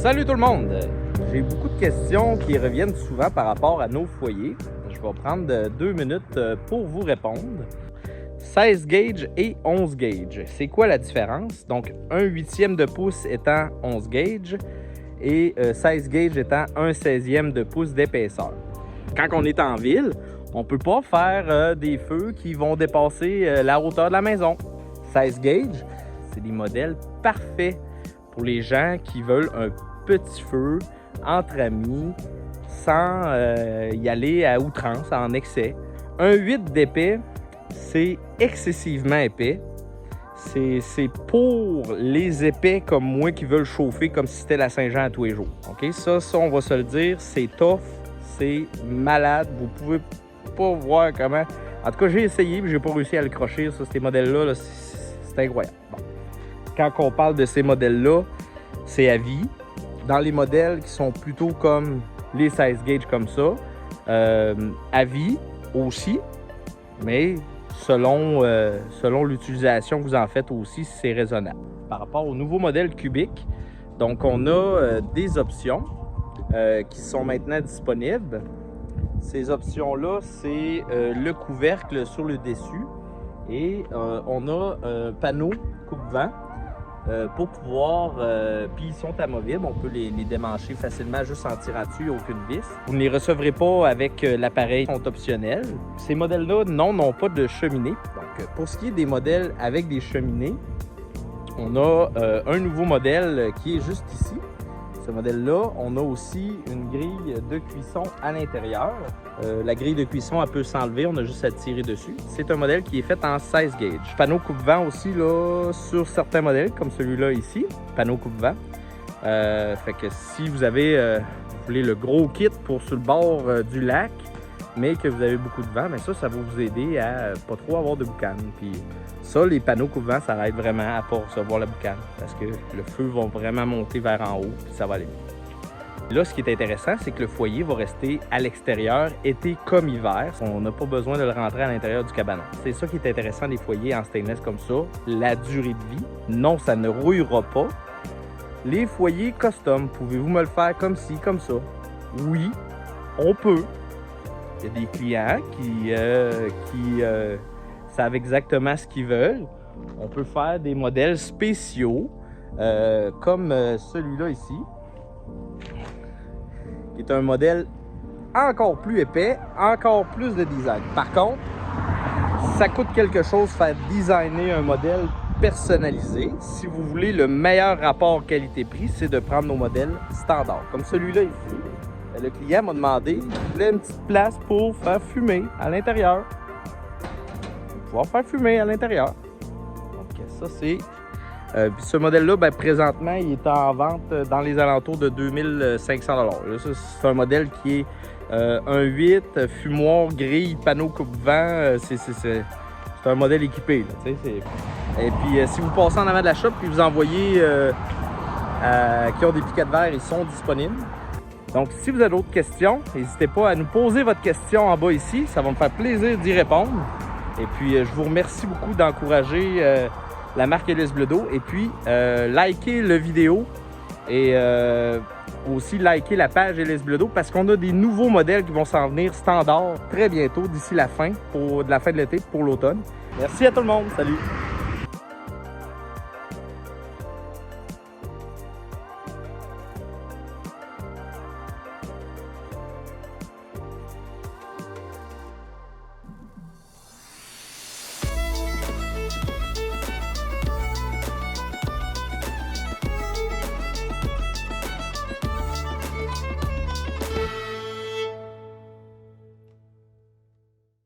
Salut tout le monde! J'ai beaucoup de questions qui reviennent souvent par rapport à nos foyers. Je vais prendre 2 minutes pour vous répondre. 16 gauge et 11 gauge. C'est quoi la différence? Donc, 1/8 de pouce étant 11 gauge et 16 gauge étant 1/16e de pouce d'épaisseur. Quand on est en ville, on ne peut pas faire des feux qui vont dépasser la hauteur de la maison. 16 gauge, c'est des modèles parfaits pour les gens qui veulent un petit feu entre amis sans y aller à outrance, en excès. 1/8 d'épais, c'est excessivement épais. C'est pour les épais comme moi qui veulent chauffer comme si c'était la Saint-Jean à tous les jours. Okay? Ça, on va se le dire, c'est tough, c'est malade. Vous pouvez pas voir comment... En tout cas, j'ai essayé, mais j'ai pas réussi à le crocher. Ça, ces modèles-là, là, c'est incroyable. Bon. Quand on parle de ces modèles-là, c'est à vie. Dans les modèles qui sont plutôt comme les 16 gauge comme ça, à vie aussi, mais selon l'utilisation que vous en faites aussi, c'est raisonnable. Par rapport au nouveau modèle Cubic, donc on a des options qui sont maintenant disponibles. Ces options-là, c'est le couvercle sur le dessus et on a un panneau coupe-vent pour pouvoir, puis ils sont amovibles, on peut les démancher facilement juste en tirant dessus, il n'y a aucune vis. Vous ne les recevrez pas avec l'appareil, ils sont optionnels. Ces modèles-là, non, n'ont pas de cheminée. Donc, pour ce qui est des modèles avec des cheminées, on a un nouveau modèle qui est juste ici. Ce modèle-là, on a aussi une grille de cuisson à l'intérieur. La grille de cuisson, elle peut s'enlever, on a juste à tirer dessus. C'est un modèle qui est fait en 16 gauge. Panneau coupe-vent aussi là, sur certains modèles, comme celui-là ici, panneau coupe-vent. Fait que si vous avez, vous voulez le gros kit pour sur le bord du lac, mais que vous avez beaucoup de vent, mais ça va vous aider à pas trop avoir de boucan. Puis ça, les panneaux coupe-vent, ça aide vraiment à ne pas recevoir la boucane parce que le feu va vraiment monter vers en haut puis ça va aller mieux. Là, ce qui est intéressant, c'est que le foyer va rester à l'extérieur, été comme hiver. On n'a pas besoin de le rentrer à l'intérieur du cabanon. C'est ça qui est intéressant des foyers en stainless comme ça, la durée de vie. Non, ça ne rouillera pas. Les foyers custom, pouvez-vous me le faire comme ci, comme ça? Oui, on peut. Il y a des clients qui savent exactement ce qu'ils veulent. On peut faire des modèles spéciaux comme celui-là ici, qui est un modèle encore plus épais, encore plus de design. Par contre, ça coûte quelque chose faire designer un modèle personnalisé. Si vous voulez le meilleur rapport qualité-prix, c'est de prendre nos modèles standards, comme celui-là ici. Le client m'a demandé qu'il voulait une petite place pour faire fumer à l'intérieur. Pouvoir faire fumer à l'intérieur. Donc ça c'est... puis ce modèle-là, ben, présentement, il est en vente dans les alentours de 2500 $. Là, ça, c'est un modèle qui est 1/8, fumoir, grille, panneau coupe-vent. C'est un modèle équipé. Là, et puis si vous passez en avant de la shop et vous envoyez qui ont des piquets de verre, ils sont disponibles. Donc, si vous avez d'autres questions, n'hésitez pas à nous poser votre question en bas ici. Ça va me faire plaisir d'y répondre. Et puis, je vous remercie beaucoup d'encourager la marque Hélice Bleu d'eau. Et puis, likez la vidéo et aussi likez la page Hélice Bleu d'eau parce qu'on a des nouveaux modèles qui vont s'en venir standard très bientôt, d'ici la fin de l'été pour l'automne. Merci à tout le monde. Salut!